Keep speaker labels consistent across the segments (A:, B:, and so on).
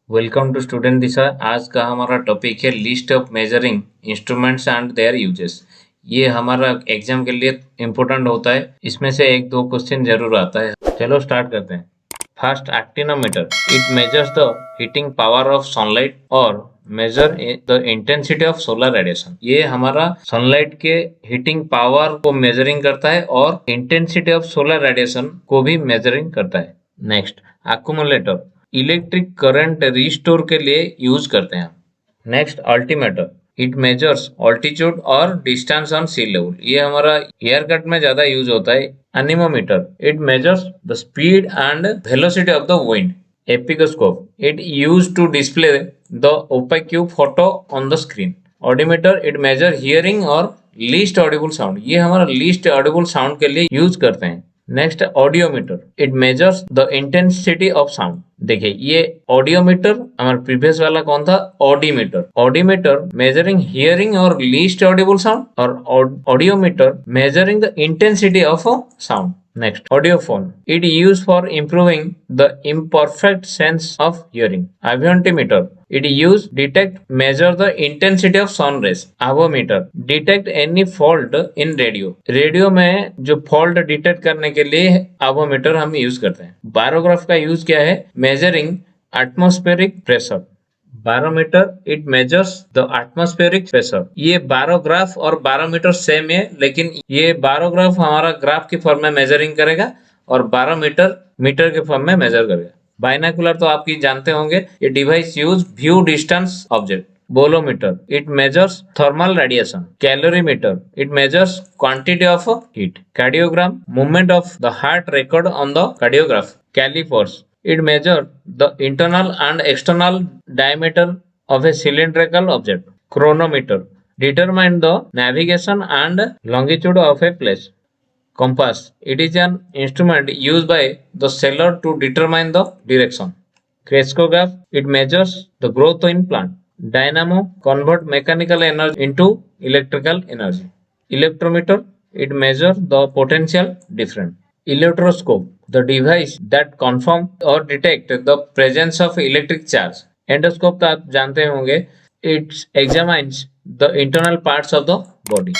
A: Welcome to student दिशा। आज का हमारा टॉपिक है list of measuring instruments and there uses. ये हमारा एग्जाम के लिए इम्पोर्टेंट होता है। इसमें से एक दो क्वेश्चन जरूर आता है। चलो स्टार्ट करते हैं। First, actinometer. It measures the heating power of sunlight और measure the intensity of solar radiation. ये हमारा सनलाइट के हीटिंग पावर को मेजरिंग करता है और इंटेंसिटी ऑफ सोलर रेडिएशन को भी मेजरिंग करता है। Next, accumulator. Electric current restore के लिए यूज करते हैं। Next, altimeter. It measures altitude और डिस्टेंस ऑन सी लेवल। ये हमारा एयर कट में ज्यादा यूज होता है। Anemometer. It measures the speed and velocity of the wind. Episcope. It use to display the opaque photo on the screen. Audiometer. It measure hearing और least audible sound. ये हमारा least audible sound के लिए use करते हैं। Next, audiometer. It measures the intensity of sound. देखिए, ये audiometer हमारा प्रीवियस वाला कौन था? ऑडिमीटर। ऑडिमीटर मेजरिंग हियरिंग और लीस्ट ऑडिबल साउंड, और audiometer measuring the intensity of sound. Next, audiophone. It used for improving the imperfect sense of hearing. Aviometer. It used detect measure the intensity of sound rays. Avometer. Detect any fault in radio. Radio में जो fault detect करने के लिए avometer हम use करते हैं। बारोग्राफ का use क्या है? Measuring atmospheric pressure. Barometer. It measures the atmospheric pressure. ये बारोग्राफ और बारोमीटर सेम है, लेकिन ये बारोग्राफ हमारा ग्राफ की फॉर्म में मेजरिंग करेगा और बारोमीटर मीटर के फॉर्म में मेजर करेगा। बाइनाकुलर तो आपकी जानते होंगे। ये device use view distance object. Bolometer. It measures thermal radiation. Calorimeter. It measures quantity of heat. Cardiogram. Movement of the heart record on the cardiograph. Callipers. It measures the internal and external diameter of a cylindrical object. Chronometer. Determine the navigation and longitude of a place. Compass. It is an instrument used by the sailor to determine the direction. Crescograph. It measures the growth in plant. Dynamo. Convert mechanical energy into electrical energy. Electrometer. It measures the potential difference. Electroscope. The device that confirm or detect the presence of electric charge. Endoscope तो आप जानते होंगे. It examines the internal parts of the body.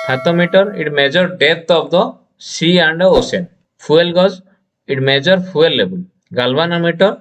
A: Bathymeter. It measures depth of the sea and the ocean. Fuel gauge. It measures fuel level. Galvanometer.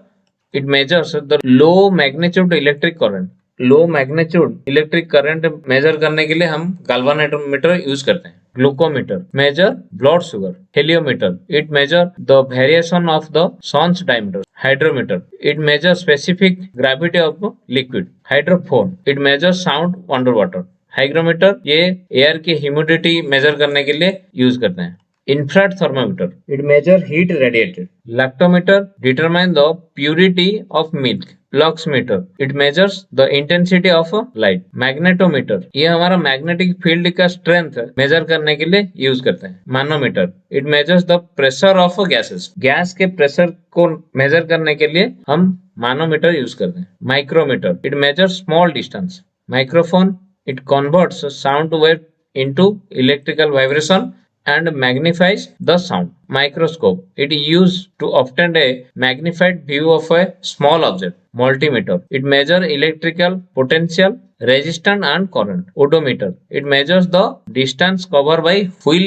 A: It measures the low magnitude electric current. Low magnitude electric current measure करने के लिए हम galvanometer use करते हैं। Glucometer measure blood sugar. Heliometer it measure the variation of the sun's diameter. Hydrometer it measure specific gravity of liquid. Hydrophone it measure sound under water. Hygrometer ये air की humidity measure करने के लिए use करते हैं। Infrared thermometer. It measures heat radiated. Lactometer determines the purity of milk. Luxmeter. It measures the intensity of light. Magnetometer. ये हमारा magnetic field का स्ट्रेंथ मेजर करने के लिए यूज करते हैं। मानोमीटर. It measures the pressure of gases. Gas के pressure को मेजर करने के लिए हम मानोमीटर यूज करते हैं। Micrometer. It measures small distance. Microphone. It converts sound wave into electrical vibration and magnifies the sound. Microscope. It is used to obtain a magnified view of a small object. Multimeter. It measures electrical potential, resistance and current. Odometer. It measures the distance covered by wheel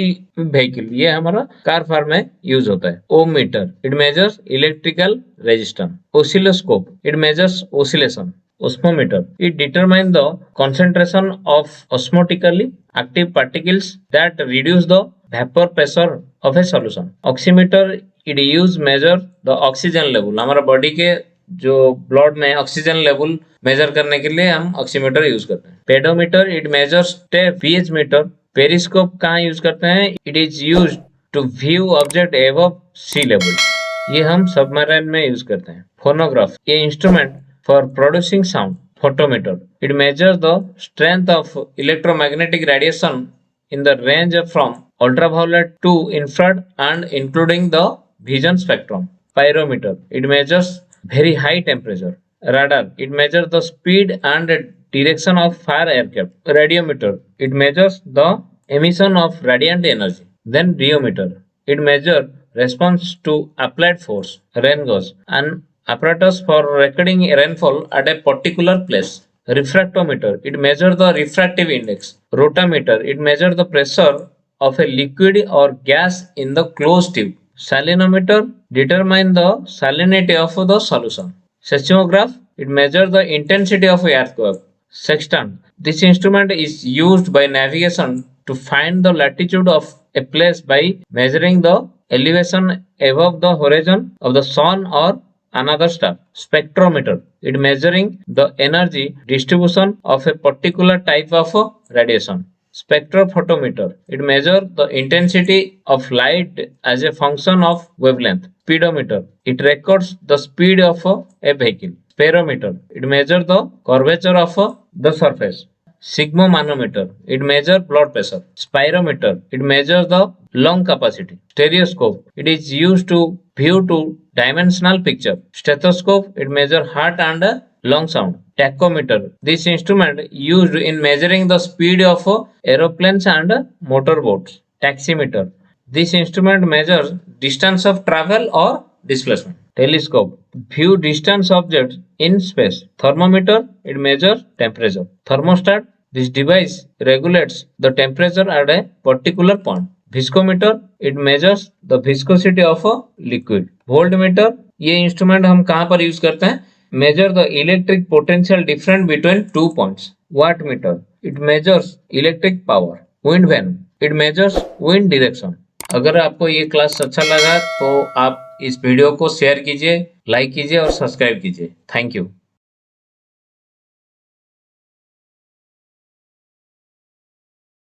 A: vehicle. ये हमारा car फार में use होता है। Ohmmeter. It measures electrical resistance. Oscilloscope. It measures oscillation. Osmometer. It determines the concentration of osmotically active particles that reduce the vapor pressure of a solution. Oximeter. It use measure the oxygen level. हमारा body के जो blood में oxygen level major करने के लिए हम oximeter use करते हैं। Pedometer it measures pH meter. Periscope कहाँ यूज करते हैं? It is use to view object above sea level. ये हम सबमरीन में यूज करते हैं। फोनोग्राफ ये instrument for producing sound. Photometer. It measures the strength of electromagnetic radiation in the range from ultraviolet to infrared and including the vision spectrum. Pyrometer. It measures very high temperature. Radar. It measures the speed and direction of fire aircraft. Radiometer. It measures the emission of radiant energy. Then rheometer. It measures response to applied force. Rain gauge. An apparatus for recording rainfall at a particular place. Refractometer, it measures the refractive index. Rotameter, it measures the pressure of a liquid or gas in the closed tube. Salinometer determines the salinity of the solution. Seismograph, it measures the intensity of earthquake. Sextant, this instrument is used by navigation to find the latitude of a place by measuring the elevation above the horizon of the sun or another star. Spectrometer, it measuring the energy distribution of a particular type of radiation. Spectrophotometer, it measures the intensity of light as a function of wavelength. Speedometer, it records the speed of a vehicle. Sperometer, it measures the curvature of the surface. Sigmomanometer, it measures blood pressure. Spirometer, it measures the lung capacity. Stereoscope, it is used to view two-dimensional picture. Stethoscope, it measures heart and lung sound. Tachometer, this instrument used in measuring the speed of aeroplanes and motorboats. Taximeter, this instrument measures distance of travel or displacement. Telescope, view distant objects in space. Thermometer, it measures temperature. Thermostat, this device regulates the temperature at a particular point. Viscometer, it measures the viscosity of a liquid. Voltmeter, ये instrument हम कहाँ पर use करते हैं? Measure the electric potential difference between 2 points. Wattmeter, it measures electric power. Wind vane, it measures wind direction. अगर आपको ये class अच्छा लगा तो आप इस वीडियो को शेयर कीजिए, लाइक कीजिए और सब्सक्राइब कीजिए। Thank you.